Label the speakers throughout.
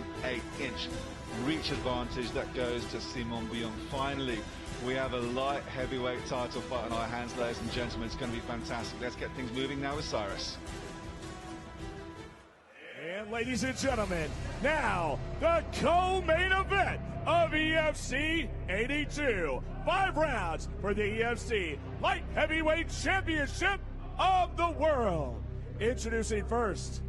Speaker 1: 0.8-inch reach advantage that goes to Simon Biyong. Finally, we have a light heavyweight title fight on our hands, ladies and gentlemen. It's going to be fantastic. Let's get things moving now with Cyrus.
Speaker 2: And ladies and gentlemen, now the co-main event of EFC 82. 5 rounds for the EFC Light Heavyweight Championship of the World. Introducing first,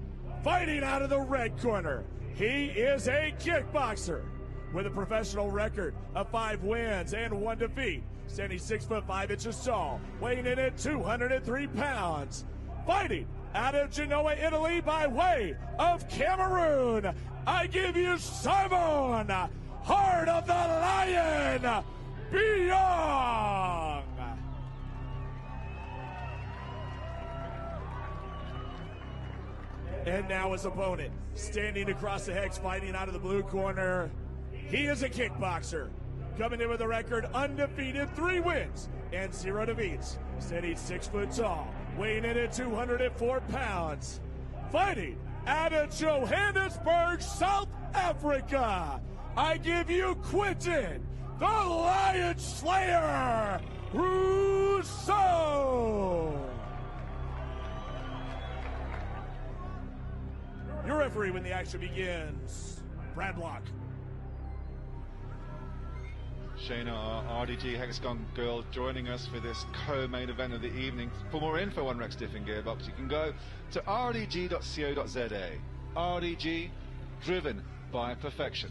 Speaker 2: fighting out of the red corner, he is a kickboxer with a professional record of 5 wins and 1 defeat, standing 6 foot 5 inches tall, weighing in at 203 pounds. Fighting out of Genoa, Italy, by way of Cameroon, I give you Simon, Heart of the Lion, Biyong. And now his opponent, standing across the hex, fighting out of the blue corner. He is a kickboxer, coming in with a record undefeated, 3 wins and 0 defeats, standing 6 foot tall, weighing in at 204 pounds. Fighting out of Johannesburg, South Africa, I give you Quentin, the Lion Slayer, Rousseau. Your referee when the action begins, Brad Block.
Speaker 1: Shayna, our RDG Hexagon girl, joining us for this co-main event of the evening. For more info on Rex Diffin Gearbox, you can go to rdg.co.za. RDG, driven by perfection.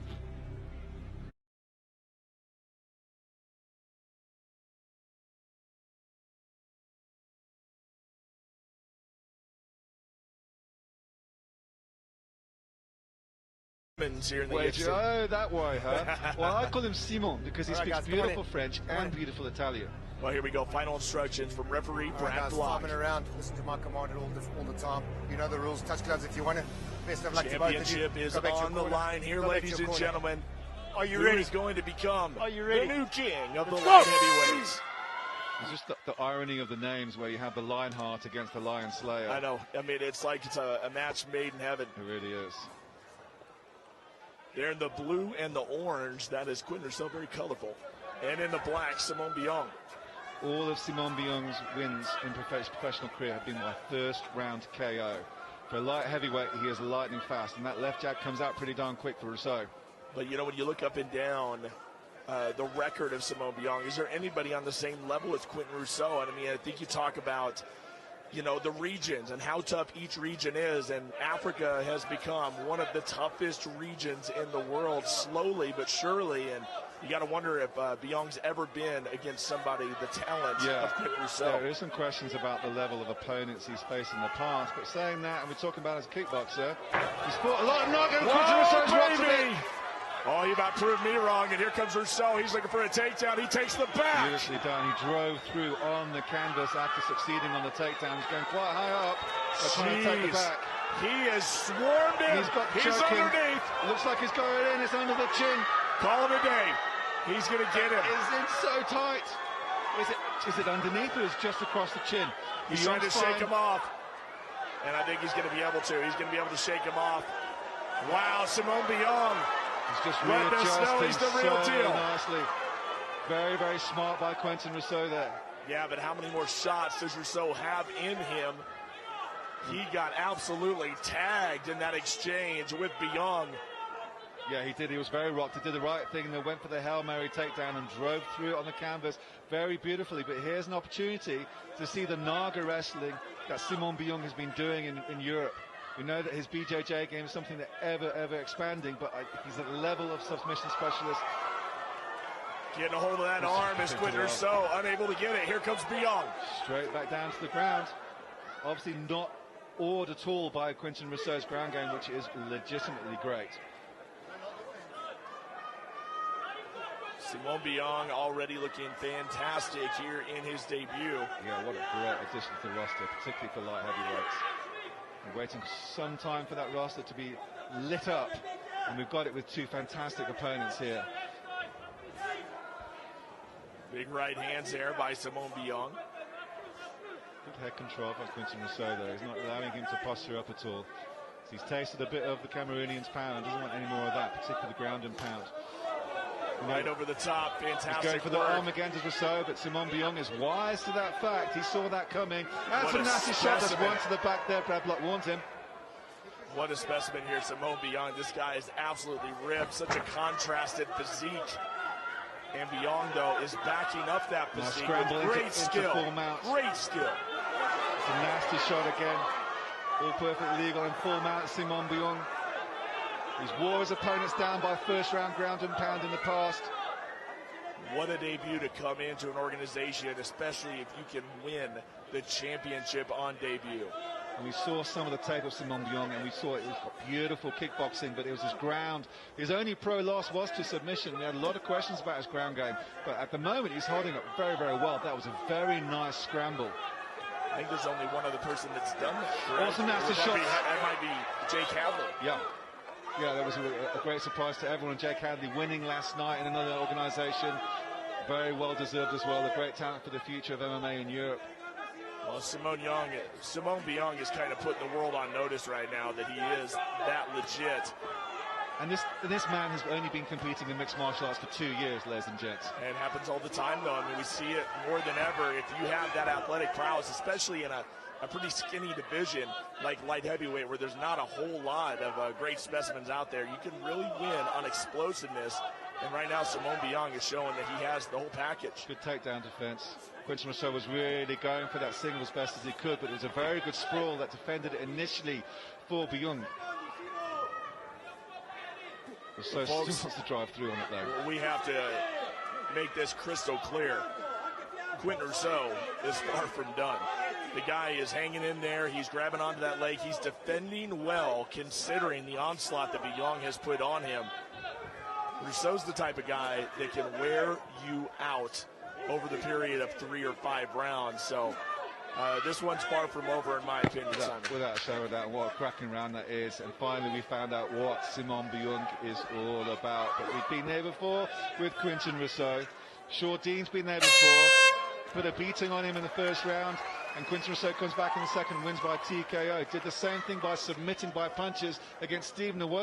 Speaker 2: Here in the
Speaker 1: Wait, oh, that way, huh? Well, I call him Simon because he speaks beautiful French and beautiful Italian.
Speaker 2: Well, here we go. Final instructions from referee Brad Block.
Speaker 3: Coming around, listen to my command all the time. You know the rules. Touch gloves if you want it. Best of luck to both of you.
Speaker 2: Championship is on the line here, ladies and gentlemen.
Speaker 3: Are you ready?
Speaker 2: Who is going to become
Speaker 3: Are you ready?
Speaker 2: the new king of the light heavyweights?
Speaker 1: It's just the irony of the names where you have the Lionheart against the Lion Slayer.
Speaker 2: I know. I mean, it's like it's a match made in heaven.
Speaker 1: It really is.
Speaker 2: There in the blue and the orange, that is Quentin Rousseau, very colorful. And in the black, Simon Biyong.
Speaker 1: All of Simon Biyong's wins in professional career have been by first round KO. For a light heavyweight, he is lightning fast, and that left jab comes out pretty darn quick for Rousseau.
Speaker 2: But you know, when you look up and down the record of Simon Biyong, is there anybody on the same level as Quentin Rousseau? And I mean, I think you talk about, you know, the regions and how tough each region is, and Africa has become one of the toughest regions in the world, slowly but surely, and you got to wonder if Biyong's ever been against somebody the talent of Quentin Rousseau.
Speaker 1: There is some questions about the level of opponents he's faced in the past, but saying that, and we're talking about as a kickboxer, he's fought a lot of knockout. Quentin Rousseau's rocked a bit.
Speaker 2: Oh, you about proved me wrong, and here comes Rousseau. He's looking for a takedown. He takes the back.
Speaker 1: Beautifully done. He drove through on the canvas after succeeding on the takedown. He's going quite high up, but trying to take the back.
Speaker 2: He has swarmed in. He's underneath.
Speaker 1: Looks like he's going in. It's under the chin.
Speaker 2: Call it a day. He's going to get him.
Speaker 1: Is it so tight? Is it underneath or is it just across the chin?
Speaker 2: He's trying to shake him off. And I think he's going to be able to. He's going to be able to shake him off. Wow, Simon Biyong.
Speaker 1: He's just
Speaker 2: letting us know he's the real deal.
Speaker 1: Nicely. Very, very smart by Quentin Rousseau there.
Speaker 2: Yeah, but how many more shots does Rousseau have in him? He got absolutely tagged in that exchange with Biyong.
Speaker 1: Yeah, he did. He was very rocked. He did the right thing and then went for the Hail Mary takedown and drove through it on the canvas very beautifully. But here's an opportunity to see the Naga wrestling that Simon Biyong has been doing in Europe. We know that his BJJ game is something that ever expanding, but he's at the level of submission specialist.
Speaker 2: Getting a hold of that arm is Quentin Rousseau, unable to get it. Here comes Biyong.
Speaker 1: Straight back down to the ground. Obviously not awed at all by Quentin Rousseau's ground game, which is legitimately great.
Speaker 2: Simon Biyong already looking fantastic here in his debut.
Speaker 1: Yeah, what a great addition to the roster, particularly for light heavyweights. We're waiting some time for that roster to be lit up, and we've got it with 2 fantastic opponents here.
Speaker 2: Big right hands there by Simon Biyong.
Speaker 1: Good head control by Quentin Rousseau there. He's not allowing him to posture up at all. He's tasted a bit of the Cameroonian's power and doesn't want any more of that, particularly the ground and pound.
Speaker 2: Right over the top, fantastic.
Speaker 1: He's going for the arm again to Rousseau, but Simon Biyong is wise to that fact. He saw that coming. That's a nasty shot. That's one to the back there. Brad Block warns him.
Speaker 2: What a specimen here, Simon Biyong. This guy is absolutely ripped. Such a contrasted physique. And Biyong, though, is backing up that physique with great skill. Great skill.
Speaker 1: It's a nasty shot again. All perfectly legal in full mount. Simon Biyong. He's wore his opponents down by first round ground and pound in the past.
Speaker 2: What a debut to come into an organization, especially if you can win the championship on debut.
Speaker 1: And we saw some of the tape of Simon Biyong, and we saw it was beautiful kickboxing, but it was his ground. His only pro loss was to submission. We had a lot of questions about his ground game, but at the moment he's holding up very, very well. That was a very nice scramble.
Speaker 2: I think there's only one other person that's done that.
Speaker 1: Also nasty shots.
Speaker 2: That might be Jake Hadley.
Speaker 1: Yeah. Yeah, that was a great surprise to everyone. Jake Hadley winning last night in another organization. Very well deserved as well. A great talent for the future of MMA in Europe.
Speaker 2: Well, Simon Biyong is kind of putting the world on notice right now that he is that legit.
Speaker 1: And this man has only been competing in mixed martial arts for 2 years, ladies and gents.
Speaker 2: And it happens all the time, though. I mean, we see it more than ever. If you have that athletic prowess, especially in a pretty skinny division like light heavyweight, where there's not a whole lot of great specimens out there, you can really win on explosiveness. And right now, Simon Biyong is showing that he has the whole package.
Speaker 1: Good takedown defense. Quinton Rousseau was really going for that single as best as he could, but it was a very good sprawl that defended it initially for Biyong. Rousseau still wants to drive through on it, though.
Speaker 2: We have to make this crystal clear. Quinton Rousseau is far from done. The guy is hanging in there. He's grabbing onto that leg. He's defending well, considering the onslaught that Biyong has put on him. Rousseau's the type of guy that can wear you out over the period of 3 or 5 rounds. So this one's far from over, in my opinion,
Speaker 1: without a shadow of doubt. What a cracking round that is. And finally we found out what Simon Biyong is all about. But we've been there before with Quinton Rousseau. Shaw Dean's been there before. Put a beating on him in the first round. And Quinton Rousseau comes back in the second, wins by TKO. Did the same thing by submitting by punches against Steve Noel.